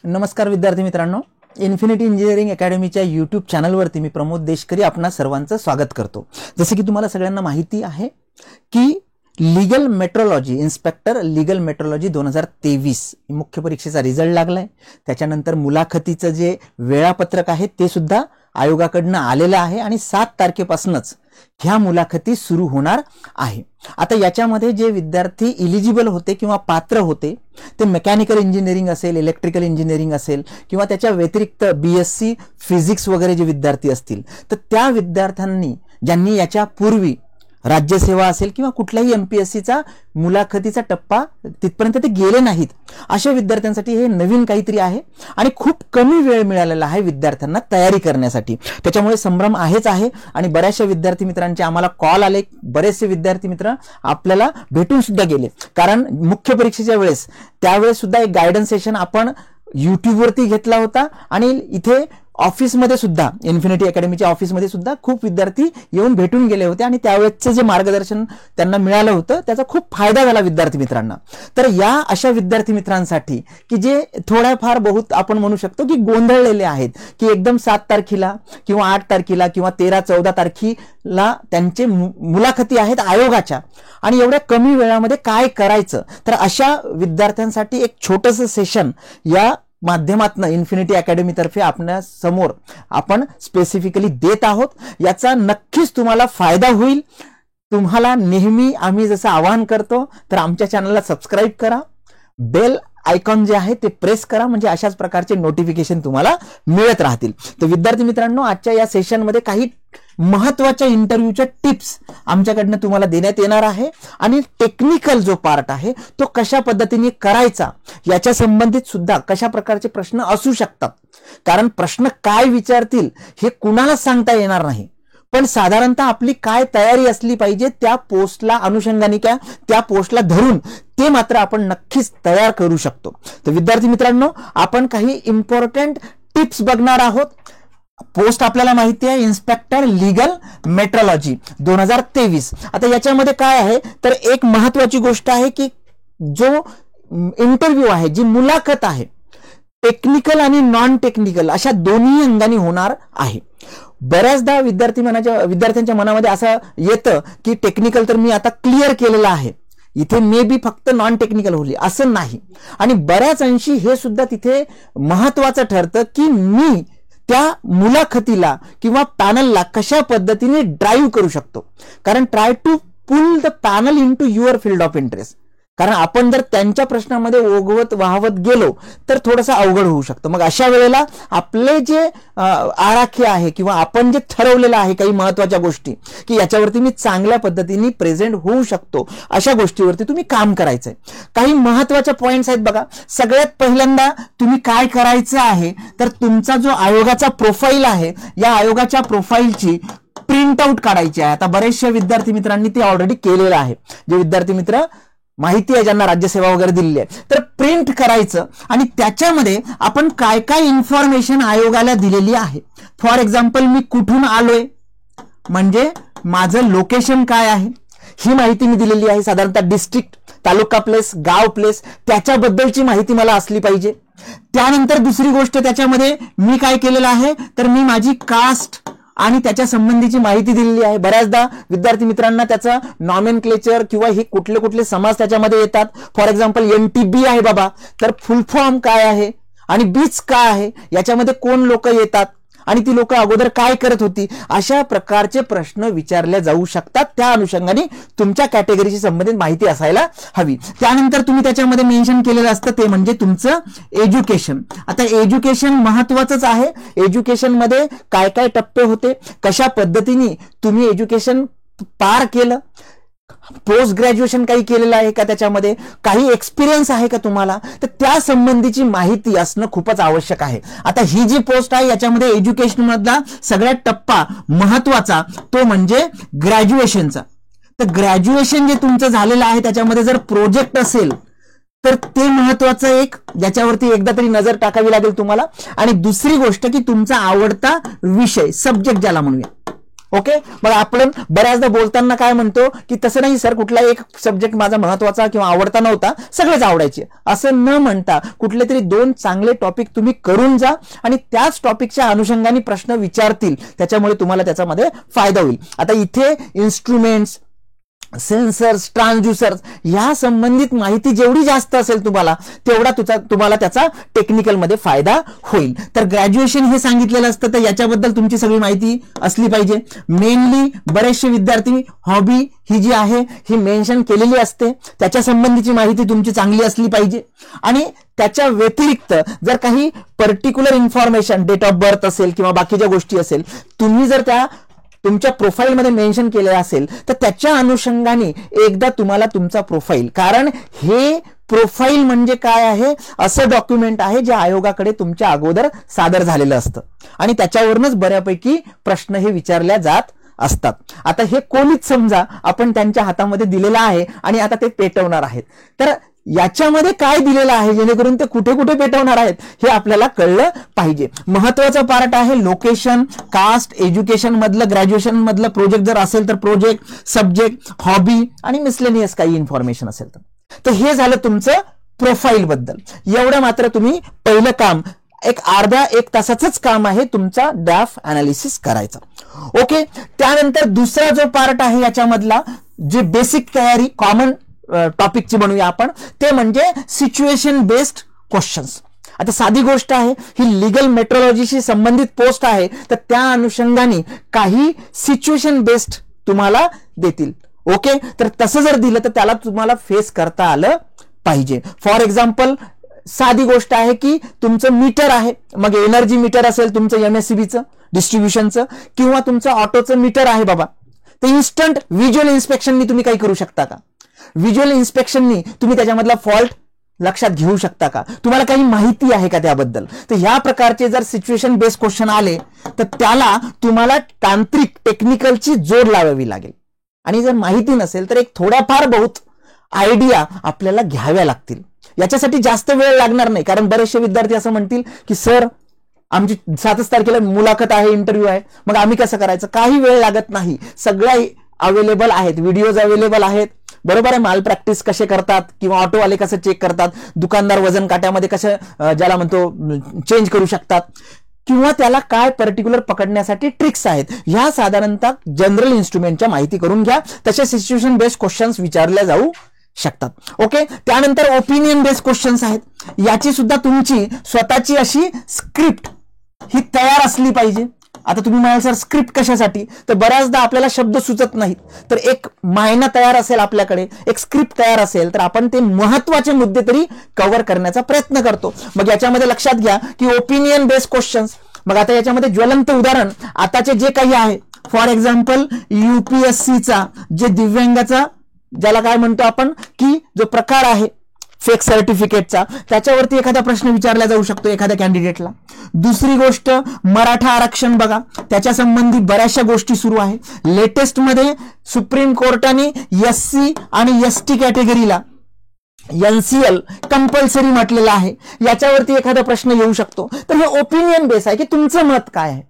नमस्कार विद्यार्थी मित्रांनो, इन्फिनिटी इंजिनिअरिंग अकॅडमीच्या यूट्यूब चॅनलवरती मी प्रमोद देशकरी आपणा सर्वांचं स्वागत करतो। जसे की तुम्हाला सगळ्यांना माहिती आहे की legal metrology inspector legal metrology 2023 मुख्य परीक्षेचा रिझल्ट लागलाय। त्याच्यानंतर मुलाखतीचं जे वेळापत्रक आहे ते सुद्धा आयोगाकडून आलेलं आहे आणि 7 तारखेपासूनच ह्या मुलाखती सुरू होणार आहे। आता याच्यामध्ये जे विद्यार्थी एलिजिबल होते किंवा पात्र होते ते मेकॅनिकल इंजिनिअरिंग असेल, इलेक्ट्रिकल इंजिनिअरिंग असेल किंवा त्याच्या व्यतिरिक्त बीएससी फिजिक्स वगैरे जे विद्यार्थी असतील तर त्या विद्यार्थ्यांनी ज्यांनी याच्या पूर्वी राज्यसेवा असेल किंवा कुठल्याही एमपीएससीचा मुलाखतीचा टप्पा तिथपर्यंत ते गेले नाहीत अशा विद्यार्थ्यांसाठी हे नवीन काहीतरी आहे आणि खूप कमी वेळ मिळालेला आहे विद्यार्थ्यांना तयारी करण्यासाठी। त्याच्यामुळे संभ्रम आहेच आहे आणि बऱ्याचशा विद्यार्थी मित्रांचे आम्हाला कॉल आले, बरेचसे विद्यार्थी मित्र आपल्याला भेटून सुद्धा गेले, कारण मुख्य परीक्षेच्या वेळेस त्यावेळेस सुद्धा एक गायडन्स सेशन आपण YouTube वरती घेतला होता आणि इथे ऑफिसमध्ये सुद्धा इन्फिनिटी अकॅडमीच्या ऑफिसमध्ये सुद्धा खूप विद्यार्थी येऊन भेटून गेले होते आणि त्यावेळेसचं जे मार्गदर्शन त्यांना मिळालं होतं त्याचा खूप फायदा झाला विद्यार्थी मित्रांना। तर या अशा विद्यार्थी मित्रांसाठी की जे थोड्याफार बहुत आपण म्हणू शकतो की गोंधळलेले आहेत की एकदम 7 तारखेला किंवा 8 तारखेला किंवा 13-14 तारखेला त्यांचे मुलाखती आहेत आयोगाच्या आणि एवढ्या कमी वेळामध्ये काय करायचं, तर अशा विद्यार्थ्यांसाठी एक छोटंसं सेशन या माध्यमातून इन्फिनिटी अकॅडमी तर्फे आपल्या समोर आपण स्पेसिफिकली देत आहोत। याचा नक्कीच तुम्हाला फायदा होईल। तुम्हाला नेहमी आम्ही जसं आवाहन करतो तर आमच्या चॅनलला सबस्क्राइब करा, बेल आयकॉन जे आहे ते प्रेस करा, म्हणजे अशाच प्रकारचे नोटिफिकेशन तुम्हाला मिळत राहतील। तर विद्यार्थी मित्रांनो, आजच्या या सेशनमध्ये काही महत्त्वाच्या इंटरव्ह्यूच्या टिप्स आमच्याकडनं तुम्हाला देण्यात येणार आहे आणि टेक्निकल जो पार्ट आहे तो कशा पद्धतीने करायचा याच्या संबंधित सुद्धा कशा प्रकारचे प्रश्न असू शकतात, कारण प्रश्न काय विचारतील हे कुणाला सांगता येणार नाही, पण साधारणतः आपली काय तयारी असली पाहिजे त्या पोस्टला अनुषंगाने त्या पोस्टला धरून ते मात्र आपण नक्कीच तयार करू शकतो। तर विद्यार्थी मित्रांनो, आपण काही इम्पॉर्टंट टिप्स बघणार आहोत। पोस्ट आपल्याला माहिती आहे इन्स्पेक्टर लीगल मेट्रोलॉजी 2023। आता याच्यामध्ये काय आहे तर एक महत्त्वाची गोष्ट आहे की जो इंटरव्ह्यू आहे, जी मुलाखत आहे, टेक्निकल आणि नॉन टेक्निकल अशा दोन्ही अंगाने होणार आहे। बऱ्याचदा विद्यार्थ्यांच्या मनामध्ये असं येतं की टेक्निकल तर मी आता क्लिअर केलेलं आहे, इथे मे बी फक्त नॉन टेक्निकल होईल, असं नाही। आणि बऱ्याच अंशी हे सुद्धा तिथे महत्त्वाचं ठरतं की मी त्या मुलाखतीला किंवा पॅनलला कशा पद्धतीने ड्राईव्ह करू शकतो, कारण try to pull the panel into your field of interest, कारण आपण जर त्यांच्या प्रश्नामध्ये ओघवत वाहवत गेलो तर थोडंसं अवघड होऊ शकतं। मग अशा वेळेला आपले जे आराखे आहे किंवा आपण जे ठरवलेलं आहे काही महत्त्वाच्या गोष्टी की याच्यावरती मी चांगल्या पद्धतीने प्रेझेंट होऊ शकतो, अशा गोष्टीवरती तुम्ही काम करायचंय। काही महत्त्वाच्या पॉइंट्स आहेत बघा। सगळ्यात पहिल्यांदा तुम्ही काय करायचं आहे तर तुमचा जो आयोगाचा प्रोफाईल आहे या आयोगाच्या प्रोफाईलची प्रिंट आउट काढायची आहे। आता बरेचशा विद्यार्थी मित्रांनी ते ऑलरेडी केलेलं आहे, जे विद्यार्थी मित्र माहिती आहे ज्यांना राज्यसेवा वगैरे दिलेली आहे, तर प्रिंट करायचं आणि त्याच्यामध्ये आपण काय काय इन्फॉर्मेशन आयोगाला दिलेली आहे। फॉर एक्झाम्पल, मी कुठून आलोय म्हणजे माझं लोकेशन काय आहे ही माहिती मी दिलेली आहे, साधारणतः डिस्ट्रिक्ट, तालुका प्लेस, गाव प्लेस त्याच्याबद्दलची माहिती मला असली पाहिजे। त्यानंतर दुसरी गोष्ट त्याच्यामध्ये मी काय केलेलं आहे तर मी माझी कास्ट आणि त्याच्या संबंधीची माहिती दिलेली आहे। बऱ्याचदा विद्यार्थी मित्रांना त्याचा नॉमेनक्लेचर किंवा हे कुठले कुठले समाज त्याच्यामध्ये येतात। फॉर एक्झाम्पल NTB आहे बाबा, तर फुल फॉर्म काय आहे आणि बीच काय आहे, याच्यामध्ये कोण लोक येतात आणि ती लोक अगोदर काय करत होती, अशा प्रकारचे प्रश्न विचारले जाऊ शकतात। त्या अनुषंगाने तुमच्या कॅटेगरीशी संबंधित माहिती असायला हवी। त्यानंतर तुम्ही त्याच्यामध्ये मेन्शन केलेलं असतं ते म्हणजे तुमचं एज्युकेशन। आता एज्युकेशन महत्त्वाचंच आहे। एज्युकेशन मध्ये काय काय टप्पे होते, कशा पद्धतीने तुम्ही एज्युकेशन पार केलं, पोस्ट ग्रॅज्युएशन काही केलेलं आहे का, त्याच्यामध्ये काही एक्सपिरियन्स आहे का तुम्हाला, तर त्या संबंधीची माहिती असणं खूपच आवश्यक आहे। आता ही जी पोस्ट आहे याच्यामध्ये एज्युकेशन मधला सगळ्यात टप्पा महत्त्वाचा तो म्हणजे ग्रॅज्युएशनचा। तर ग्रॅज्युएशन जे तुमचं झालेलं आहे त्याच्यामध्ये जर प्रोजेक्ट असेल तर ते महत्त्वाचं एक, ज्याच्यावरती एकदा तरी नजर टाकावी लागेल तुम्हाला। आणि दुसरी गोष्ट की तुमचा आवडता विषय, सब्जेक्ट ज्याला म्हणूया, ओके, मग आपण बऱ्याचदा बोलताना काय म्हणतो की तसं नाही सर, कुठला एक सब्जेक्ट माझा महत्वाचा किंवा आवडता नव्हता, सगळेच आवडायचे, असं न म्हणता कुठले तरी 2 चांगले टॉपिक तुम्ही करून जा आणि त्याच टॉपिकच्या अनुषंगाने प्रश्न विचारतील, त्याच्यामुळे तुम्हाला त्याच्यामध्ये फायदा होईल. आता इथे इन्स्ट्रुमेंट्स, सेन्सर्स, ट्रान्सड्युसर्स या संबंधित माहिती जेवढी जास्त असेल तुम्हाला, तेवढा तुम्हाला त्याचा टेक्निकल मध्ये फायदा होईल. तर ग्रॅज्युएशन हे सांगितलेलं असतं, तर याच्याबद्दल तुमची सगळी माहिती असली पाहिजे. मेनली बरेचसे विद्यार्थी हॉबी ही जी आहे ही मेन्शन केलेली असते, त्याच्या संबंधीची माहिती तुमची चांगली असली पाहिजे. आणि त्याच्या व्यतिरिक्त जर काही particular information, date of birth असेल किंवा बाकीच्या गोष्टी असेल, तुम्ही जर त्या तुमच्या प्रोफाईलमध्ये मेन्शन केले असेल, तर त्याच्या अनुषंगाने एकदा तुम्हाला तुमचा प्रोफाईल, कारण हे प्रोफाईल म्हणजे काय आहे, असं डॉक्युमेंट आहे जे आयोगाकडे तुमच्या अगोदर सादर झालेलं असतं आणि त्याच्यावरूनच बऱ्यापैकी प्रश्न हे विचारल्या जात असतात. आता हे कोणीच समजा आपण त्यांच्या हातामध्ये दिलेलं आहे आणि आता ते पेटवणार आहेत, तर याच्यामध्ये काय दिलेलं आहे जेणेकरून ते कुठे कुठे पेटवणार आहेत हे आपल्याला कळलं पाहिजे. महत्वाचा पार्ट आहे लोकेशन, कास्ट, एज्युकेशन मधलं, ग्रॅज्युएशन मधलं प्रोजेक्ट जर असेल तर प्रोजेक्ट, सब्जेक्ट, हॉबी आणि मिसलेनियस काही इन्फॉर्मेशन असेल तर हे झालं तुमचं प्रोफाईल बद्दल. एवढं मात्र तुम्ही पहिलं काम, एक अर्धा 1 तासाचंच काम आहे तुमचा ड्राफ्ट अनालिसिस करायचा. ओके, त्यानंतर दुसरा जो पार्ट आहे याच्यामधला, जे बेसिक तयारी कॉमन टॉपिकची म्हणूया आपण, ते म्हणजे सिच्युएशन बेस्ड क्वेश्चन्स. आता साधी गोष्ट आहे, ही लीगल मेट्रोलॉजीशी संबंधित पोस्ट आहे, तर त्या अनुषंगाने काही सिच्युएशन बेस्ड तुम्हाला देतील. ओके, तर तसं जर दिलं तर त्याला तुम्हाला फेस करता आलं पाहिजे. फॉर एक्झाम्पल साधी गोष्ट आहे की तुमचं मीटर आहे, मग एनर्जी मीटर असेल तुमचं एमएससीबीचं डिस्ट्रीब्युशनचं, किंवा तुमचं ऑटोचं मीटर आहे बाबा, तर इन्स्टंट व्हिज्युअल इन्स्पेक्शननी तुम्ही काही करू शकता का? व्हिज्युअल इन्स्पेक्शननी तुम्ही त्याच्यामधला फॉल्ट लक्षात घेऊ शकता का? तुम्हाला काही माहिती आहे का त्याबद्दल? तर या प्रकारचे जर सिच्युएशन बेस्ड क्वेश्चन आले तर त्याला तुम्हाला तांत्रिक टेक्निकलची जोड लावावी लागेल. आणि जर माहिती नसेल तर एक थोड्याफार बहुत आयडिया आपल्याला घ्याव्या लागतील. याच्यासाठी जास्त वेळ लागणार नाही, कारण बरेचसे विद्यार्थी असं म्हणतील की सर आमची 7 तारखेला मुलाखत आहे, इंटरव्ह्यू आहे, मग आम्ही कसं करायचं? काही वेळ लागत नाही, सगळ्या अवेलेबल आहेत, व्हिडिओज अवेलेबल आहेत, बरोबर आहे. माल प्रॅक्टिस कसे करतात किंवा ऑटोवाले कसं चेक करतात, दुकानदार वजन काट्यामध्ये कसं ज्याला म्हणतो चेंज करू शकतात, किंवा त्याला काय पर्टिक्युलर पकडण्यासाठी ट्रिक्स आहेत, ह्या साधारणतः जनरल इन्स्ट्रुमेंटच्या माहिती करून घ्या. तसे सिच्युएशन बेस्ड क्वेश्चन्स विचारल्या जाऊ शकतात. ओके, त्यानंतर ओपिनियन बेस्ड क्वेश्चन्स आहेत, याची सुद्धा तुमची स्वतःची अशी स्क्रिप्ट ही तयार असली पाहिजे. आता तुम्ही म्हणाल सर स्क्रिप्ट कशासाठी? तर बऱ्याचदा आपल्याला शब्द सुचत नाहीत, तर एक मायना तयार असेल आपल्याकडे, एक स्क्रिप्ट तयार असेल, तर आपण ते महत्वाचे मुद्दे तरी कव्हर करण्याचा प्रयत्न करतो. मग याच्यामध्ये लक्षात घ्या की ओपिनियन बेस्ड क्वेश्चन्स, मग आता याच्यामध्ये ज्वलंत उदाहरण आताचे जे काही आहे, फॉर एक्झाम्पल UPSCचा जे दिव्यांगाचा ज्याला काय म्हणतो आपण की जो प्रकार आहे फेक सर्टिफिकेटचा, त्याच्यावरती एखादा प्रश्न विचारला जाऊ शकतो एखाद्या कॅन्डिडेटला. दुसरी गोष्ट मराठा आरक्षण बघा, त्याच्या संबंधी बऱ्याचशा गोष्टी सुरू आहे. लेटेस्ट मध्ये सुप्रीम कोर्टाने SC आणि ST कॅटेगरीला NCL कंपल्सरी म्हटलेलं आहे, याच्यावरती एखादा प्रश्न येऊ शकतो. तर हे ओपिनियन बेस आहे की तुमचं मत काय आहे.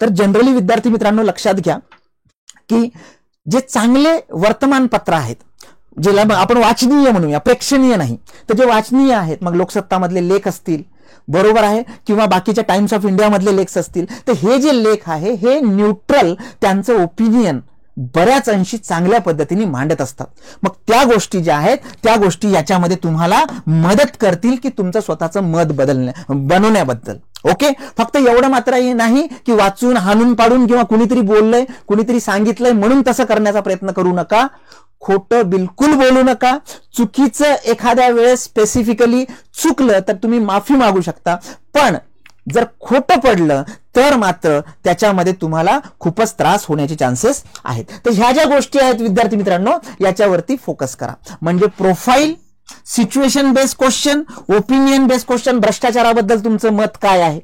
तर जनरली विद्यार्थी मित्रांनो लक्षात घ्या की जे चांगले वर्तमानपत्र आहेत, ज्याला आपण वाचनीय म्हणूया, प्रेक्षणीय नाही, तर जे वाचनीय आहेत, मग लोकसत्ता मधले लेख असतील, बरोबर आहे, किंवा बाकीच्या टाइम्स ऑफ इंडिया मधले लेख असतील, तर हे जे लेख आहे हे न्यूट्रल त्यांचं ओपिनियन बऱ्याच अंशी चांगल्या पद्धतीने मांडत असतात. मग त्या गोष्टी ज्या आहेत त्या गोष्टी याच्यामध्ये तुम्हाला मदत करतील की तुमचं स्वतःचं मत बनवण्याबद्दल. ओके, फक्त एवढं मात्र नाही की वाचून हाणून पाडून किंवा कुणीतरी बोललंय, कुणीतरी सांगितलंय म्हणून तसं करण्याचा प्रयत्न करू नका. खोटं बिलकुल बोलू नका. चुकीचं एखाद्या वेळेस स्पेसिफिकली चुकलं तर तुम्ही माफी मागू शकता, पण जर खोटं पडलं तर मात्र त्याच्यामध्ये तुम्हाला खूपच त्रास होण्याचे चान्सेस आहेत. तर ह्या ज्या गोष्टी आहेत विद्यार्थी मित्रांनो, याच्यावरती फोकस करा. म्हणजे profile, situation based question, opinion based question, भ्रष्टाचाराबद्दल तुमचं मत काय आहे,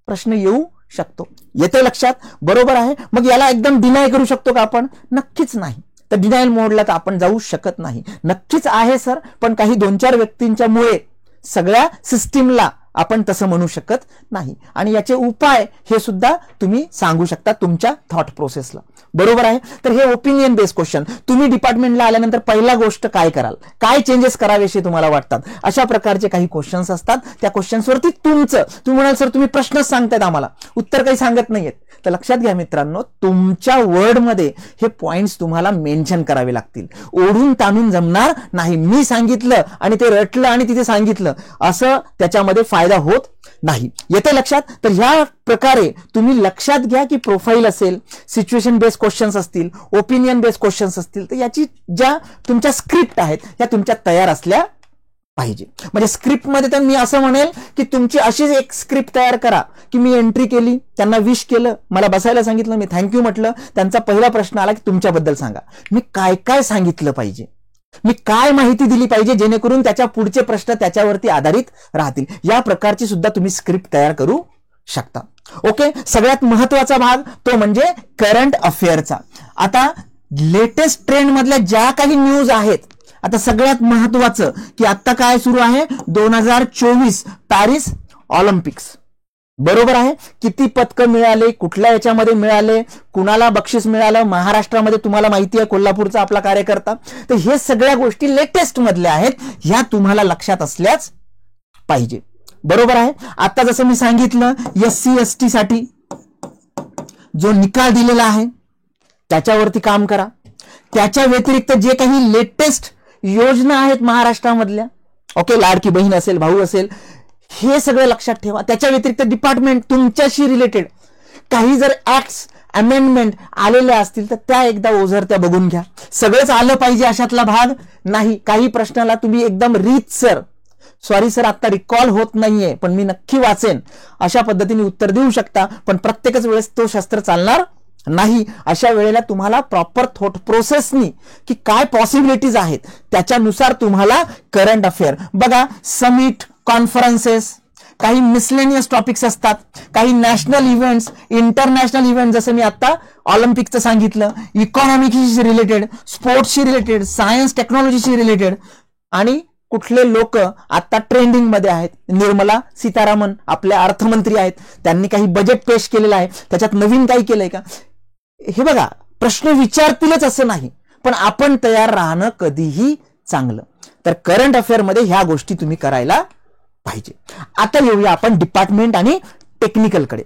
प्रश्न येऊ शकतो. येते लक्षात? बरोबर आहे. मग याला एकदम डिनाय करू शकतो का आपण? नक्कीच नाही. तर डिनायल मोडला तर आपण जाऊ शकत नाही. नक्कीच आहे सर, पण काही 2-4 व्यक्तींच्या मुळे सगळ्या सिस्टीमला आपण तसं म्हणू शकत नाही. आणि याचे उपाय हे सुद्धा तुम्ही सांगू शकता तुमच्या थॉट प्रोसेसला. बरोबर आहे. तर हे ओपिनियन बेस्ड क्वेश्चन. तुम्ही डिपार्टमेंटला आल्यानंतर पहिला गोष्ट काय कराल, काय चेंजेस करावेसे तुम्हाला वाटतात, अशा प्रकारचे काही क्वेश्चन्स असतात. त्या क्वेश्चन्सवरती तुम्ही म्हणाल सर तुम्ही प्रश्नच सांगतायत आम्हाला, उत्तर काही सांगत नाहीयेत. तर लक्षात घ्या मित्रांनो, तुमच्या वर्डमध्ये हे पॉइंट्स तुम्हाला मेन्शन करावे लागतील. ओढून ताणून जमणार नाही. मी सांगितलं आणि ते रटलं आणि तिथे सांगितलं असं त्याच्यामध्ये फायदा होत नाही. येते लक्षात. तर ह्या प्रकारे तुम्ही लक्षात घ्या की प्रोफाईल असेल, सिच्युएशन बेस्ड क्वेश्चन्स असतील, ओपिनियन बेस्ड क्वेश्चन्स असतील, तर याची ज्या तुमच्या स्क्रिप्ट आहेत त्या तुमच्या तयार असल्या पाहिजे. म्हणजे स्क्रिप्टमध्ये तर मी असं म्हणेल की तुमची अशीच एक स्क्रिप्ट तयार करा की मी एंट्री केली, त्यांना विश केलं, मला बसायला सांगितलं, मी थँक्यू म्हटलं, त्यांचा पहिला प्रश्न आला की तुमच्याबद्दल सांगा. मी काय काय सांगितलं पाहिजे, मी काय माहिती दिली पाहिजे जेणेकरून त्याच्या पुढचे प्रश्न त्याच्यावरती आधारित राहतील. या प्रकारची सुद्धा तुम्ही स्क्रिप्ट तयार करू शकता. ओके. सगळ्यात महत्वाचा भाग तो म्हणजे करंट अफेअरचा. आता लेटेस्ट ट्रेंड मधल्या ज्या काही न्यूज आहेत, आता सगळ्यात महत्वाचं की आता काय सुरू आहे, 2024 पॅरिस ऑलिम्पिक्स. बरोबर आहे. किती पदकं मिळाले, कुठल्या याच्यामध्ये मिळाले, कुणाला बक्षीस मिळालं, महाराष्ट्रामध्ये तुम्हाला माहिती आहे कोल्हापूरचा आपला कार्यकर्ता. तर हे सगळ्या गोष्टी लेटेस्ट मधल्या आहेत, ह्या तुम्हाला लक्षात असल्याच पाहिजे. बरोबर आहे. आता जसं मी सांगितलं SC ST साठी जो निकाल दिलेला आहे त्याच्यावरती काम करा. त्याच्या व्यतिरिक्त जे काही लेटेस्ट योजना आहेत महाराष्ट्रामधल्या, ओके, लाडकी बहीण असेल, भाऊ असेल, हे सगळं लक्षात ठेवा. त्याच्या व्यतिरिक्त डिपार्टमेंट तुमच्याशी रिलेटेड काही जर ऍक्ट्स अमेंडमेंट आलेल्या असतील तर त्या एकदा ओझरत्या बघून घ्या. सगळंच आलं पाहिजे अशातला भाग नाही. काही प्रश्नाला तुम्ही एकदम रीतसर, सॉरी सर आता रिकॉल होत नाहीये पण मी नक्की वाचेन, अशा पद्धतीने उत्तर देऊ शकता. पण प्रत्येकच वेळेस तो शस्त्र चालणार नाही. अशा वेळेला तुम्हाला प्रॉपर थॉट प्रोसेसनी की काय पॉसिबिलिटीज आहेत त्याच्यानुसार तुम्हाला करंट अफेअर बघा. समिट, कॉन्फरन्सेस, काही मिसलेनियस टॉपिक्स असतात, काही नॅशनल इव्हेंट्स, इंटरनॅशनल इव्हेंट, जसं मी आता ऑलिम्पिकचं सांगितलं, इकॉनॉमिकशी रिलेटेड, स्पोर्ट्सशी रिलेटेड, सायन्स टेक्नॉलॉजीशी रिलेटेड. आणि कुठले लोक आता ट्रेंडिंग मध्ये आहेत, निर्मला सीतारामन आपल्या अर्थमंत्री आहेत, त्यांनी काही बजेट पेश केलेलं आहे, त्याच्यात नवीन काही केलंय का, हे बघा. प्रश्न विचारतीलच असं नाही, पण आपण तयार राहणं कधीही चांगलं. तर करंट अफेअर मध्ये ह्या गोष्टी तुम्ही करायला पाहिजे. आता येऊया आपण डिपार्टमेंट आणि टेक्निकलकडे.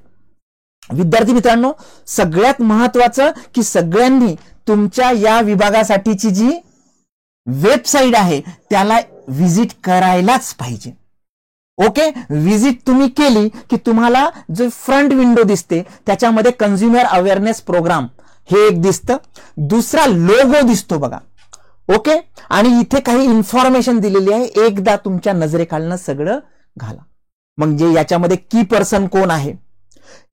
विद्यार्थी मित्रांनो, सगळ्यात महत्वाचं की सगळ्यांनी तुमच्या या विभागासाठीची जी वेबसाईट आहे त्याला व्हिजिट करायलाच पाहिजे. ओके. व्हिजिट तुम्ही केली की तुम्हाला जो फ्रंट विंडो दिसते त्याच्यामध्ये कन्झ्युमर अवेअरनेस प्रोग्राम हे एक दिसतं, दुसरा लोगो दिसतो बघा. ओके. आणि इथे काही इन्फॉर्मेशन दिलेली आहे, एकदा तुमच्या नजरेखालनं सगळं घाला. म्हणजे याच्यामध्ये की पर्सन कोण आहे,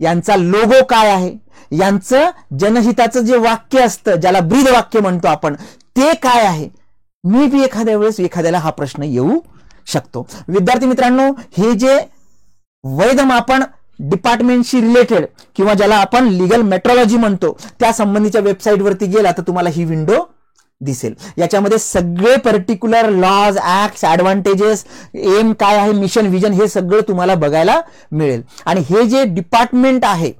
यांचा लोगो काय आहे, यांचं जनहिताचं जे वाक्य असतं ज्याला ब्रीद वाक्य म्हणतो आपण, ते काय आहे. मी बी एखाद्या वेळेस एखाद्याला हा प्रश्न येऊ शकतो. विद्यार्थी मित्रांनो, हे जे वैध मापन डिपार्टमेंटशी रिलेटेड किंवा ज्याला आपण लीगल मेट्रोलॉजी म्हणतो त्या संबंधीच्या वेबसाईटवरती गेला तर तुम्हाला ही विंडो दिसेल. याच्यामध्ये सगळे particular laws, acts, advantages, aim काय आहे, मिशन, विजन, हे सगळं तुम्हाला बघायला मिळेल. आणि हे जे डिपार्टमेंट आहे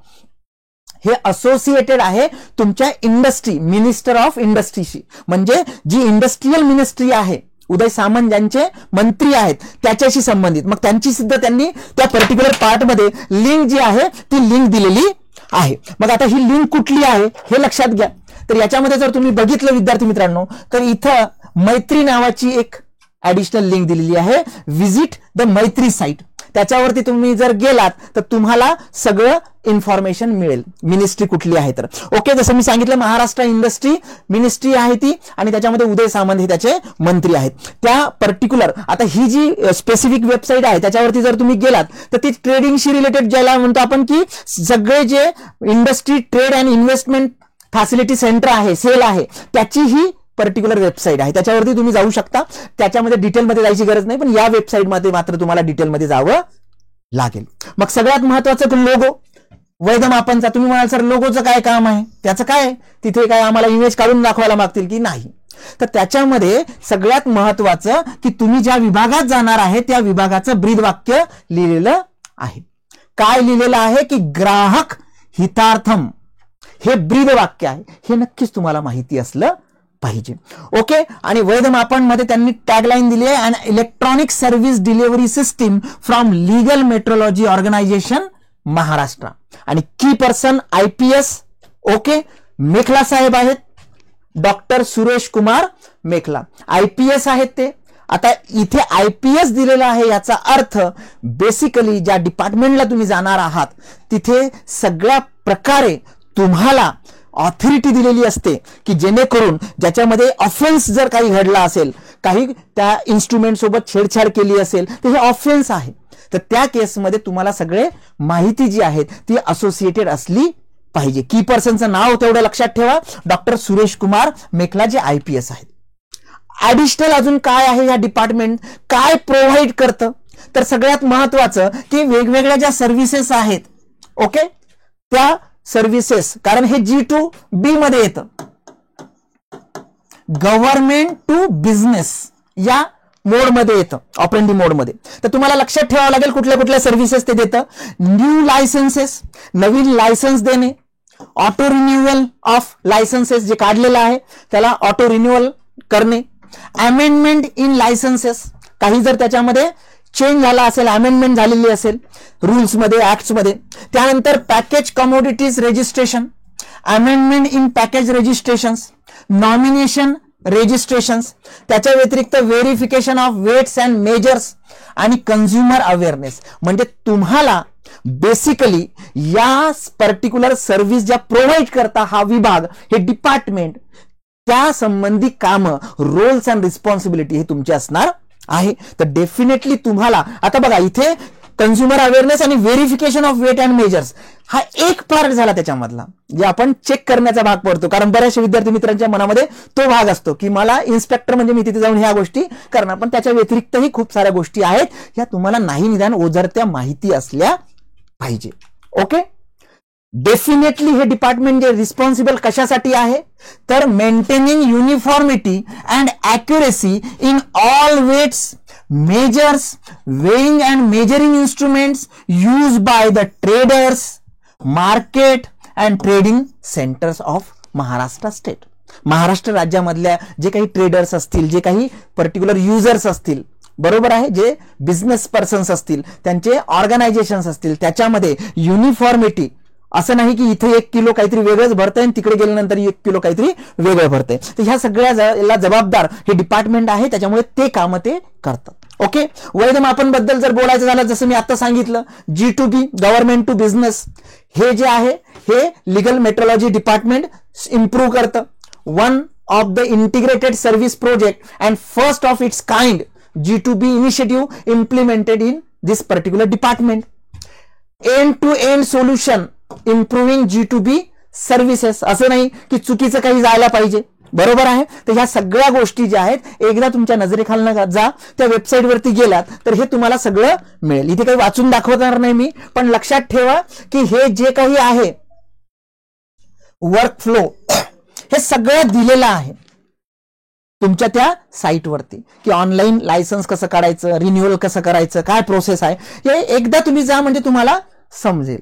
हे असोसिएटेड आहे तुमच्या इंडस्ट्री, मिनिस्टर ऑफ इंडस्ट्रीशी. म्हणजे जी इंडस्ट्रियल मिनिस्ट्री आहे, उदय सामंत ज्यांचे मंत्री आहेत त्याच्याशी संबंधित. मग त्यांची सुद्धा त्यांनी त्या पर्टिक्युलर पार्टमध्ये लिंक जी आहे ती लिंक दिलेली आहे. मग आता ही लिंक कुठली आहे हे लक्षात घ्या. तर याच्यामध्ये जर तुम्ही बघितलं विद्यार्थी मित्रांनो, तर इथं मैत्री नावाची एक ऍडिशनल लिंक दिलेली आहे, व्हिजिट द मैत्री साईट. त्याच्यावरती तुम्ही जर गेलात तर तुम्हाला सगळं इन्फॉर्मेशन मिळेल, मिनिस्ट्री कुठली आहे तर. ओके. जसं मी सांगितलं महाराष्ट्र इंडस्ट्री मिनिस्ट्री आहे ती, आणि त्याच्यामध्ये उदय सामंत हे त्याचे मंत्री आहेत. त्या पर्टिक्युलर आता ही जी स्पेसिफिक वेबसाईट आहे त्याच्यावरती जर तुम्ही गेलात तर ती ट्रेडिंगशी रिलेटेड ज्याला म्हणतो आपण की सगळे जे industry, trade and investment facility centre आहे, सेल आहे, त्याची ही पर्टिक्युलर वेबसाईट आहे. त्याच्यावरती तुम्ही जाऊ शकता. त्याच्यामध्ये डिटेलमध्ये जायची गरज नाही, पण या वेबसाईटमध्ये मात्र तुम्हाला डिटेलमध्ये जावं लागेल. मग सगळ्यात महत्वाचं लोगो. वैध मापनचा तुम्ही म्हणाल सर लोगोचं काय काम आहे, त्याचं काय, तिथे काय आम्हाला इमेज काढून दाखवायला मागतील की नाही. तर त्याच्यामध्ये सगळ्यात महत्वाचं की तुम्ही ज्या विभागात जाणार आहे त्या विभागाचं ब्रीद वाक्य लिहिलेलं आहे. काय लिहिलेलं आहे की ग्राहक हितार्थम हे ब्रीद वाक्य आहे, हे नक्कीच तुम्हाला माहिती असलं पाहिजे. ओके. आणि वैध मापन मध्ये त्यांनी टॅगलाईन दिली आहे, an electronic service delivery system from legal metrology organization Maharashtra. आणि key person IPS okay Mekhala साहेब आहेत, डॉक्टर सुरेश कुमार मेखला IPS आहेत ते. आता इथे IPS दिलेला आहे, याचा अर्थ बेसिकली ज्या डिपार्टमेंटला तुम्ही जाणार आहात तिथे सगळ्या प्रकारे तुम्हाला ऑथॉरिटी दिलेली असते की जेणेकरून ज्याच्यामध्ये ऑफेन्स जर काही घडला असेल, काही त्या इन्स्ट्रुमेंट सोबत छेडछाड केली असेल तर हे ऑफेन्स आहे. तर त्या केसमध्ये तुम्हाला सगळे माहिती जी आहेत ती असोसिएटेड असली पाहिजे. की पर्सनचं नाव तेवढं लक्षात ठेवा, डॉक्टर सुरेश कुमार मेखला जे IPS आहेत. ऍडिशनल अजून काय आहे, या डिपार्टमेंट काय प्रोव्हाइड करतं, तर सगळ्यात महत्वाचं की वेगवेगळ्या ज्या सर्व्हिसेस आहेत ओके त्या सर्व्हिसेस, कारण हे G2B मध्ये येतं, गव्हर्नमेंट टू बिझनेस या मोडमध्ये येतं, ऑपरेंडी मोडमध्ये. तर तुम्हाला लक्षात ठेवावं लागेल कुठल्या कुठल्या सर्व्हिसेस ते देतं. न्यू लायसन्सेस नवीन लायसन्स देणे, ऑटो रिन्युअल ऑफ लायसन्सेस जे काढलेलं आहे त्याला ऑटो रिन्युअल करणे, अमेंडमेंट इन लायसन्सेस काही जर त्याच्यामध्ये चेंज झाला असेल, अमेंडमेंट झालेली असेल रूल्स मध्ये ऍक्ट्स मध्ये. त्यानंतर package commodities registration, amendment in package registrations, nomination registrations, त्याच्या व्यतिरिक्त verification of weights and measures आणि कन्झ्युमर अवेअरनेस. म्हणजे तुम्हाला बेसिकली या पर्टिक्युलर सर्व्हिस ज्या प्रोव्हाइड करता हा विभाग, हे डिपार्टमेंट, त्या संबंधी कामं, रोल्स अँड रिस्पॉन्सिबिलिटी हे तुमचे असणार आहे. तर डेफिनेटली तुम्हाला आता बघा इथे कन्झ्युमर अवेअरनेस आणि verification of weight and measures हा एक पार्ट झाला त्याच्यामधला, जे आपण चेक करण्याचा भाग पडतो. कारण बऱ्याचशा विद्यार्थी मित्रांच्या मनामध्ये तो भाग असतो की मला इन्स्पेक्टर म्हणजे मी तिथे जाऊन ह्या गोष्टी करणार, पण त्याच्या व्यतिरिक्तही खूप साऱ्या गोष्टी आहेत, ह्या तुम्हाला नाही निदान ओझरत्या माहिती असल्या पाहिजे. ओके. डेफिनेटली हे डिपार्टमेंट जे रिस्पॉन्सिबल कशासाठी आहे तर maintaining uniformity and accuracy in all weights, measures, weighing and measuring instruments use by the traders, market and trading centers of Maharashtra state. Maharashtra राज्यामधल्या जे काही ट्रेडर्स असतील, जे काही पर्टिक्युलर युजर्स असतील, बरोबर आहे, जे बिझनेस पर्सन्स असतील, त्यांचे ऑर्गनायझेशन्स असतील, त्याच्यामध्ये युनिफॉर्मिटी, असं नाही की इथे 1 किलो काहीतरी वेगळंच भरतंय आणि तिकडे गेल्यानंतर 1 किलो काहीतरी वेगळं भरतंय. तर ह्या सगळ्याला जबाबदार हे डिपार्टमेंट आहे, त्याच्यामुळे ते काम ते करतात. ओके. वैध मापन बद्दल जर बोलायचं झालं, जसं मी आता सांगितलं, G2B गव्हर्नमेंट टू बिझनेस हे जे आहे हे लीगल मेट्रोलॉजी डिपार्टमेंट इम्प्रूव्ह करतं. One of the integrated service project and first of its kind G2B initiative implemented in this particular department. End to end solution improving G2B services. असं नाही की चुकीचं काही जायला पाहिजे, बरोबर आहे. तर ह्या सगळ्या गोष्टी ज्या आहेत एकदा तुमच्या नजरेखालनं जा, त्या वेबसाईटवरती गेलात तर हे तुम्हाला सगळं मिळेल. इथे काही वाचून दाखवणार नाही मी, पण लक्षात ठेवा की हे जे काही आहे वर्क फ्लो हे सगळं दिलेलं आहे तुमच्या त्या साईटवरती, की ऑनलाईन लायसन्स कसं काढायचं, रिन्युअल कसं करायचं, काय प्रोसेस आहे, हे एकदा तुम्ही जा म्हणजे तुम्हाला समजेल.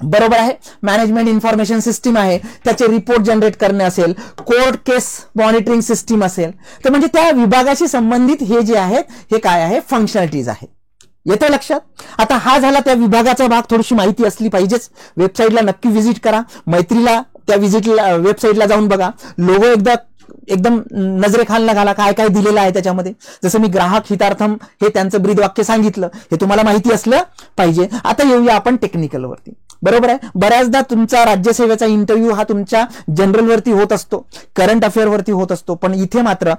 बरोबर आहे. मॅनेजमेंट इन्फॉर्मेशन सिस्टीम आहे, त्याचे रिपोर्ट जनरेट करणे असेल, कोर्ट केस मॉनिटरिंग सिस्टीम असेल, तर म्हणजे त्या विभागाशी संबंधित हे जे आहेत हे काय आहे फंक्शनॅलिटीज आहेत. येतं लक्षात. आता हा झाला त्या विभागाचा भाग, थोडीशी माहिती असली पाहिजेच. वेबसाईटला नक्की व्हिजिट करा, मैत्रीला त्या वेबसाईटला जाऊन बघा, लोगो एकदम नजरेखालनं घाला, काय काय दिलेलं आहे त्याच्यामध्ये. जसं मी ग्राहक हितार्थम हे त्यांचं ब्रीद वाक्य सांगितलं, हे तुम्हाला माहिती असलं पाहिजे. आता येऊया आपण टेक्निकल वरती. बरोबर आहे. बऱ्याचदा तुमचा राज्यसेवेचा इंटरव्ह्यू हा तुमच्या जनरल वरती होत असतो, करंट अफेअर वरती होत असतो, पण इथे मात्र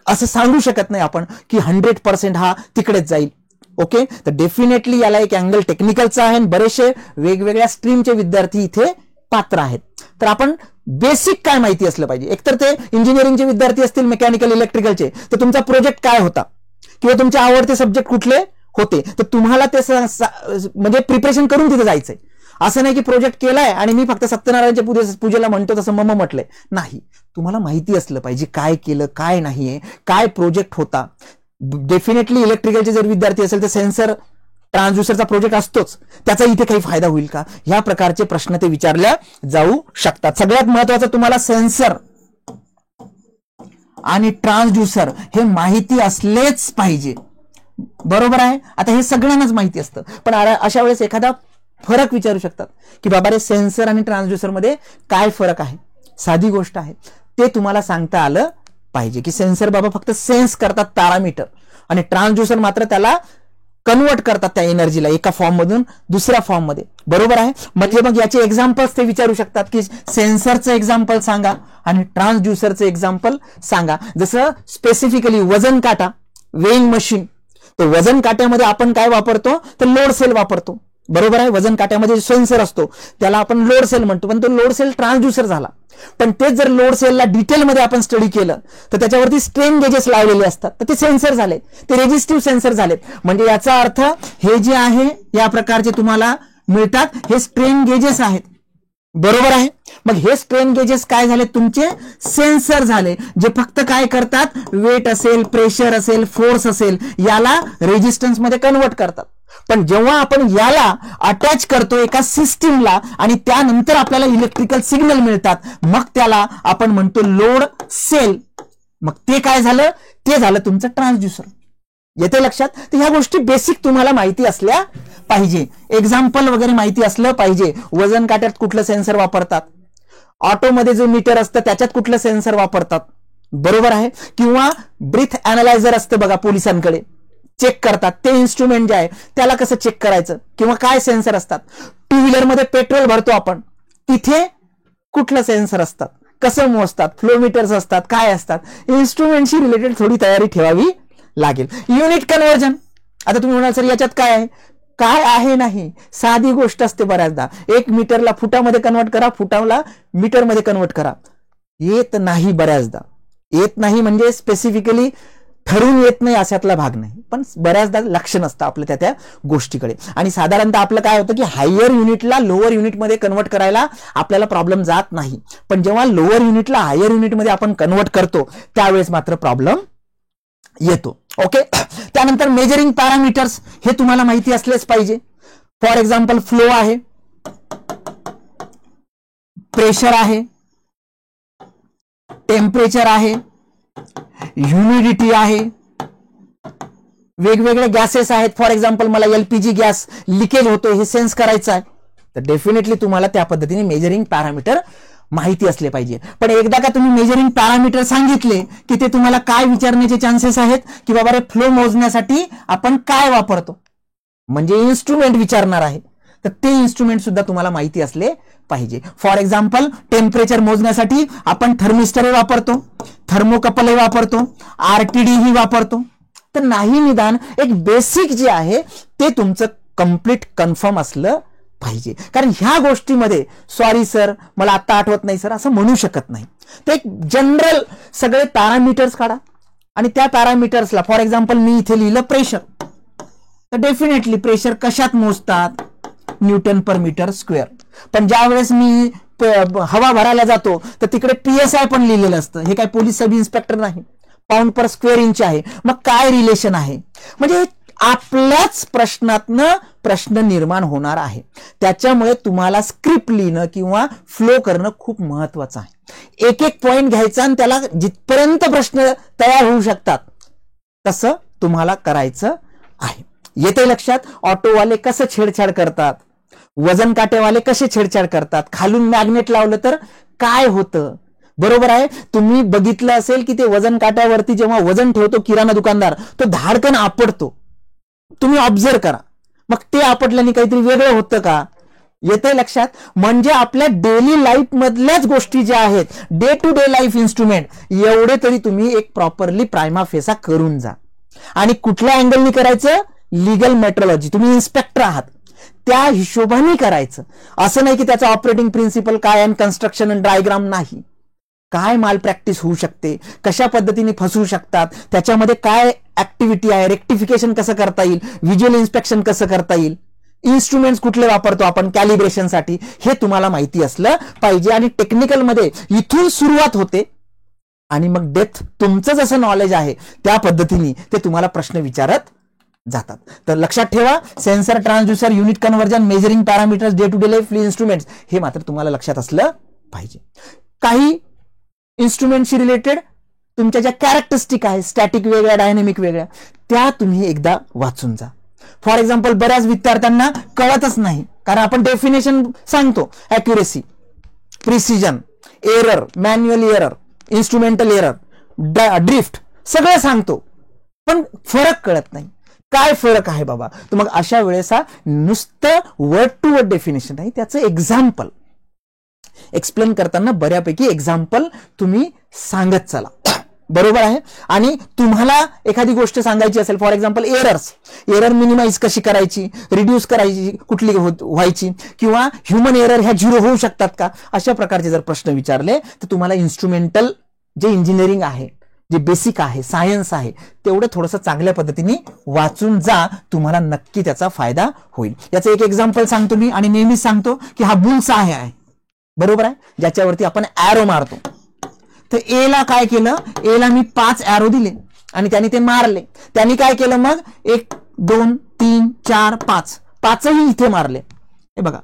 असं सांगू शकत नाही आपण की 100% हा तिकडेच जाईल. ओके. तर डेफिनेटली याला एक अँगल टेक्निकलचा आहे, बरेचसे वेगवेगळ्या स्ट्रीमचे विद्यार्थी इथे पात्र आहेत. तर आपण बेसिक काय माहिती असलं पाहिजे. एकतर ते इंजिनिअरिंगचे विद्यार्थी असतील, मेकॅनिकल इलेक्ट्रिकलचे, तर तुमचा प्रोजेक्ट काय होता किंवा तुमचे आवडते सब्जेक्ट कुठले होते, तर तुम्हाला ते म्हणजे प्रिपरेशन करून तिथे जायचंय. असं नाही की प्रोजेक्ट केलाय आणि मी फक्त सत्यनारायणच्या पूजेला म्हणतो तसं मम म्हटलंय नाही. तुम्हाला माहिती असलं पाहिजे काय केलं काय नाहीये, काय प्रोजेक्ट होता. डेफिनेटली इलेक्ट्रिकलचे जर विद्यार्थी असेल तर सेन्सर ट्रान्सड्युसरचा प्रोजेक्ट असतोच, त्याचा इथे काही फायदा होईल का, ह्या प्रकारचे प्रश्न ते विचारल्या जाऊ शकतात. सगळ्यात महत्वाचं तुम्हाला सेन्सर आणि ट्रान्सड्युसर हे माहिती असलेच पाहिजे. बरोबर आहे. आता हे सगळ्यांनाच माहिती असतं, पण अशा वेळेस एखादा फरक विचारू शकतात की बाबा रे सेन्सर आणि ट्रान्सड्युसर मध्ये काय फरक आहे. साधी गोष्ट आहे, ते तुम्हाला सांगता आलं पाहिजे की सेन्सर बाबा फक्त सेन्स करतात पॅरामीटर आणि ट्रान्सड्युसर मात्र त्याला कन्वर्ट करतात त्या एनर्जीला एका फॉर्म मधून दुसऱ्या फॉर्म मध्ये. बरोबर आहे. म्हणजे मग याचे एक्झाम्पल्स ते विचारू शकतात की सेन्सरचं एक्झाम्पल सांगा आणि ट्रान्सड्युसरचं एक्झाम्पल सांगा. जसं स्पेसिफिकली वजन काटा, वेइंग मशीन, तर वजन काट्यामध्ये आपण काय वापरतो तर लोड सेल वापरतो. बरोबर आहे. वजन काट्यामध्ये सेन्सर असतो त्याला आपण लोड सेल म्हणतो, पण तो लोड सेल ट्रान्सड्युसर झाला. पण तेच जर लोड सेलला डिटेलमध्ये आपण स्टडी केलं तर त्याच्यावरती स्ट्रेन गेजेस लावलेले असतात, तर ते सेन्सर झाले, ते रेजिस्टिव्ह सेन्सर झालेत. म्हणजे याचा अर्थ हे जे आहे या प्रकारचे तुम्हाला मिळतात हे स्ट्रेन गेजेस आहेत. बरोबर आहे. मग हे स्ट्रेन गेजेस काय झाले तुमचे सेन्सर झाले, जे फक्त काय करतात वेट असेल, प्रेशर असेल, फोर्स असेल याला रेजिस्टन्स मध्ये कन्वर्ट करतात. पण जेव्हा आपण याला अटॅच करतो एका सिस्टीमला आणि त्यानंतर आपल्याला इलेक्ट्रिकल सिग्नल मिळतात, मग त्याला आपण म्हणतो लोड सेल. मग ते काय झालं, ते झालं तुमचं ट्रान्सड्युसर. येते लक्षात. तर ह्या गोष्टी बेसिक तुम्हाला माहिती असल्या पाहिजे, एक्झाम्पल वगैरे माहिती असलं पाहिजे. वजन काट्यात कुठलं सेन्सर वापरतात, ऑटोमध्ये जो मीटर असतं त्याच्यात कुठलं सेन्सर वापरतात. बरोबर आहे. किंवा ब्रीथ अॅनालायझर असतं बघा पोलिसांकडे, चेक करतात ते इन्स्ट्रुमेंट जे आहे त्याला कसं चेक करायचं किंवा काय सेन्सर असतात. टू व्हीलर मध्ये पेट्रोल भरतो आपण, तिथे कुठलं सेन्सर असतात, कसं मोजतात, फ्लोमीटर्स असतात, काय असतात. इन्स्ट्रुमेंटशी रिलेटेड थोडी तयारी ठेवावी लागेल. युनिट कन्व्हर्जन, आता तुम्ही म्हणाल सर याच्यात काय आहे, काय आहे नाही, साधी गोष्ट असते. बऱ्याचदा 1 मीटरला फुटामध्ये कन्वर्ट करा, फुटाला मीटरमध्ये कन्वर्ट करा, येत नाही. बऱ्याचदा येत नाही म्हणजे स्पेसिफिकली ठरवून येत नाही अशातला भाग नाही, पण बऱ्याचदा लक्ष नसतं आपलं त्या गोष्टीकडे. आणि साधारणतः आपलं काय होतं की हायर युनिटला लोअर युनिटमध्ये कन्वर्ट करायला आपल्याला प्रॉब्लेम जात नाही, पण जेव्हा लोअर युनिटला हायर युनिटमध्ये आपण कन्वर्ट करतो त्यावेळेस मात्र प्रॉब्लेम येतो. ओके. त्यानंतर मेजरिंग पॅरामीटर्स हे तुम्हाला माहिती असलेच पाहिजे. फॉर एक्झाम्पल फ्लो आहे, प्रेशर आहे, टेम्परेचर आहे, ह्युमिडिटी आहे, वेगवेगळे गॅसेस आहेत. फॉर एक्झाम्पल मला एलपीजी गॅस लिकेज होतो हे सेन्स करायचं आहे, तर डेफिनेटली तुम्हाला त्या पद्धतीने मेजरिंग पॅरामीटर माहिती असले पाहिजे. पण एकदा का तुम्ही मेजरिंग पॅरामीटर सांगितले की ते तुम्हाला काय विचारण्याचे चान्सेस आहेत की बाबा रे फ्लो मोजण्यासाठी आपण काय वापरतो, म्हणजे इन्स्ट्रुमेंट विचारणार आहे, तर ते इन्स्ट्रुमेंट सुद्धा तुम्हाला माहिती असले पाहिजे. फॉर एक्झाम्पल टेम्परेचर मोजण्यासाठी आपण थर्मिस्टर वापरतो, थर्मोकपल वापरतो, आरटीडी ही वापरतो. तर नाही निदान एक बेसिक जे आहे ते तुमचं कंप्लीट कन्फर्म असलं पाहिजे. कारण ह्या गोष्टीमध्ये सॉरी सर मला आता आठवत नाही सर असं म्हणू शकत नाही. ते एक जनरल सगळे पॅरामीटर्स काढा आणि त्या पॅरामीटर्सला फॉर एक्झाम्पल मी इथे लिहिलं प्रेशर, तर डेफिनेटली प्रेशर कशात मोजतात, न्यूटन पर मीटर स्क्वेअर. पण ज्या वेळेस मी हवा भरायला जातो तर तिकडे पीएसआय पण लिहिलेलं असतं. हे काय पोलीस सब इन्स्पेक्टर नाही, पाऊंड पर स्क्वेअर इंच आहे. मग काय रिलेशन आहे, म्हणजे आपल्याच प्रश्नातनं प्रश्न निर्माण होणार आहे. त्याच्यामुळे तुम्हाला स्क्रिप्ट लिहिणं किंवा फ्लो करणं खूप महत्वाचं आहे. एक एक पॉइंट घ्यायचा आणि त्याला जिथपर्यंत प्रश्न तयार होऊ शकतात तसं तुम्हाला करायचं आहे. येते लक्षात. ऑटोवाले कसं छेडछाड करतात, वजन काटेवाले कसे छेडछाड करतात, खालून मॅग्नेट लावलं तर काय होतं. बरोबर आहे. तुम्ही बघितलं असेल की ते वजन काट्यावरती जेव्हा वजन ठेवतो किराणा दुकानदार तो धाडकन आपटतो, तुम्ही ऑब्झर्व करा. मग ते आपटल्याने काहीतरी वेगळं होतं का, येते लक्षात. म्हणजे आपल्या डेली लाईफ मधल्याच गोष्टी ज्या आहेत, day to day life instrument, एवढे तरी तुम्ही एक प्रॉपरली प्रायमा फेसा करून जा. आणि कुठल्या अँगलनी करायचं, लिगल मेट्रोलॉजी, तुम्ही इन्स्पेक्टर आहात त्या हिशोबाने करायचं. असं नाही की त्याचा ऑपरेटिंग प्रिन्सिपल काय आणि कन्स्ट्रक्शन आणि डायग्राम नाही. काय माल प्रॅक्टिस होऊ शकते, कशा पद्धतीने फसवू शकतात, त्याच्यामध्ये काय ऍक्टिव्हिटी आहे, रेक्टिफिकेशन कसं करता येईल, व्हिज्युअल इन्स्पेक्शन कसं करता येईल, इन्स्ट्रुमेंट्स कुठले वापरतो आपण कॅलिब्रेशनसाठी हे तुम्हाला माहिती असलं पाहिजे. आणि टेक्निकलमध्ये इथून सुरुवात होते आणि मग डेप्थ तुमचं जसं नॉलेज आहे त्या पद्धतीने ते तुम्हाला प्रश्न विचारत जातात. तर लक्षात ठेवा, sensor, transducer, unit conversion, measuring parameters, day to day life instruments हे मात्र तुम्हाला लक्षात असलं पाहिजे. काही इन्स्ट्रुमेंटशी रिलेटेड तुमच्या ज्या कॅरेक्टरिस्टिक आहे, स्टॅटिक वेगळ्या, डायनेमिक वेगळ्या, त्या तुम्ही एकदा वाचून जा. फॉर एक्झाम्पल, बऱ्याच विद्यार्थ्यांना कळतच नाही, कारण आपण डेफिनेशन सांगतो, accuracy, precision, error, manual error, instrumental error, drift सगळं सांगतो, पण फरक कळत नाही. काय फरक आहे बाबा? तर मग अशा वेळेस नुसतं वर्ड टू वर्ड डेफिनेशन नाही, त्याचं एक्झाम्पल एक्सप्लेन करताना बऱ्यापैकी एक्झाम्पल तुम्ही सांगत चला. बरोबर आहे. आणि तुम्हाला एखादी गोष्ट सांगायची असेल, फॉर एक्झाम्पल एरर मिनिमाइज कशी करायची, रिड्यूस करायची, कुठली व्हायची, किंवा ह्युमन एरर ह्या 0 होऊ शकतात का, अशा प्रकारचे जर प्रश्न विचारले तर तुम्हाला इन्स्ट्रुमेंटल जे इंजिनिअरिंग आहे, जे बेसिक आहे, सायन्स आहे, तेवढं थोडंसं चांगल्या पद्धतीने वाचून जा. तुम्हाला नक्की त्याचा फायदा होईल. याचं एक एक्झाम्पल सांगतो मी आणि नेहमीच सांगतो की हा बुल्स आहे, बरोबर आहे, ज्याच्यावरती आपण ॲरो मारतो. तर ए ला काय केलं, ए ला मी 5 ॲरो दिले आणि त्यांनी ते मारले. त्यांनी काय केलं मग 1 2 3 4 5 पाचही इथे मारले. हे बघा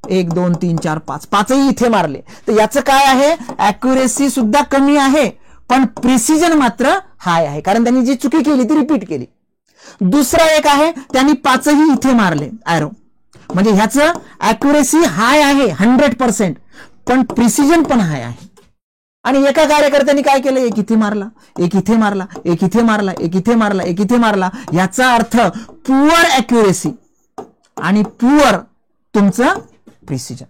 1 2 3 4 5 पाचही इथे मारले. तर याचं काय आहे, ॲक्युरेसी सुद्धा कमी आहे पण प्रिसिजन मात्र हाय आहे, कारण त्यांनी जी चुकी केली ती रिपीट केली. दुसरा एक आहे, त्यांनी 5ही इथे मारले ॲरो, म्हणजे ह्याचं ॲक्युरेसी हाय आहे 100%, पण प्रिसिजन पण हाय आहे. आणि एका कार्यकर्त्यांनी काय केलं, एक इथे मारला, एक इथे मारला, एक इथे मारला, एक इथे मारला, एक इथे मारला. याचा अर्थ पुअर ॲक्युरेसी आणि पुअर तुमचं प्रिसिजन.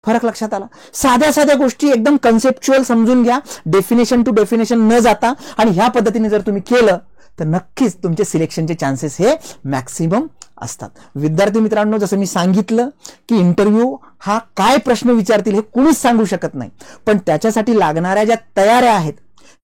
फरक लक्षात आला. साध्या साध्या गोष्टी एकदम कन्सेप्च्युअल समजून घ्या, डेफिनेशन टू डेफिनेशन न जाता. आणि ह्या पद्धतीने जर तुम्ही केलं तर नक्कीच तुमचे सिलेक्शनचे चान्सेस हे मॅक्सिमम असतात. विद्यार्थी मित्रांनो, जसं मी सांगितलं की इंटरव्ह्यू हा काय प्रश्न विचारतील हे कुणीच सांगू शकत नाही, पण त्याच्यासाठी लागणाऱ्या ज्या तयाऱ्या आहेत,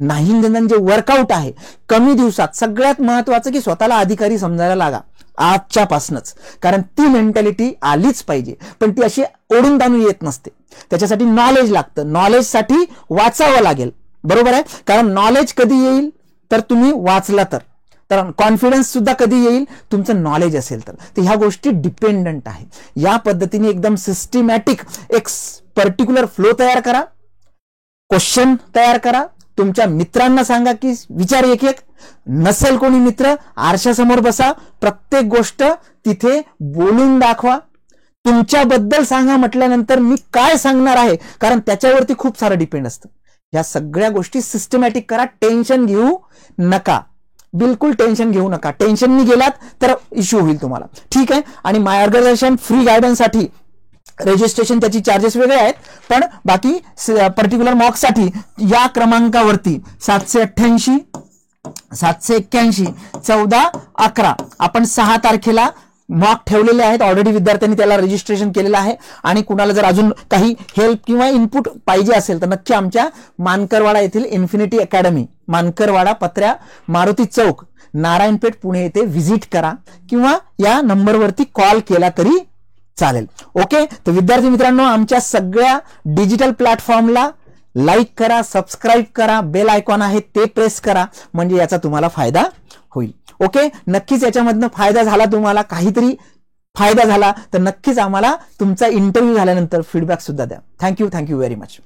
नाही जे वर्कआउट आहे, कमी दिवसात, सगळ्यात महत्वाचं की स्वतःला अधिकारी समजायला लागा आजच्यापासूनच, कारण ती मेंटॅलिटी आलीच पाहिजे. पण ती अशी ओढून ताणून येत नसते, त्याच्यासाठी नॉलेज लागतं. नॉलेजसाठी वाचावं लागेल, बरोबर आहे, कारण नॉलेज कधी येईल तर तुम्ही वाचला तर कॉन्फिडन्स सुद्धा कधी येईल, तुमचं नॉलेज असेल तर. ह्या गोष्टी डिपेंडंट आहे. या पद्धतीने एकदम सिस्टमॅटिक एक पर्टिक्युलर फ्लो तयार करा, क्वेश्चन तयार करा, तुमच्या मित्रांना सांगा की विचार एक एक, नसेल कोणी मित्र आरशासमोर बसा, प्रत्येक गोष्ट तिथे बोलून दाखवा. तुमच्याबद्दल सांगा म्हटल्यानंतर मी काय सांगणार आहे, कारण त्याच्यावरती खूप सारं डिपेंड असतं. या सगळ्या गोष्टी सिस्टमॅटिक करा. टेन्शन घेऊ नका, बिलकुल टेन्शन घेऊ नका. टेन्शननी गेलात तर इश्यू होईल तुम्हाला, ठीक आहे. आणि मार्गदर्शन फ्री गायडन्ससाठी रजिस्ट्रेशन त्याची चार्जेस वेगळे आहेत, पण बाकी पर्टिक्युलर मॉकसाठी या क्रमांकावरती 788 781 1411 आपण 6 तारखेला मॉक ठेवलेले आहेत. ऑलरेडी विद्यार्थ्यांनी त्याला रजिस्ट्रेशन केलेलं आहे. आणि कुणाला जर अजून काही हेल्प किंवा इनपुट पाहिजे असेल तर नक्की आमच्या मानकरवाडा येथील इन्फिनिटी अकॅडमी, मानकरवाडा, पत्र्या, मारुती चौक, नारायणपेठ, पुणे येथे व्हिजिट करा किंवा या नंबरवरती कॉल केला तरी चालेल. ओके. तर विद्यार्थी मित्रांनो, आमच्या सगळ्या डिजिटल प्लॅटफॉर्मला लाईक करा, सबस्क्राईब करा, बेल आयकॉन आहे ते प्रेस करा, म्हणजे याचा तुम्हाला फायदा होईल. ओके. नक्कीच याच्यामधनं फायदा झाला, तुम्हाला काहीतरी फायदा झाला तर नक्कीच आम्हाला तुमचा इंटरव्ह्यू झाल्यानंतर फीडबॅक सुद्धा द्या. Thank you very much.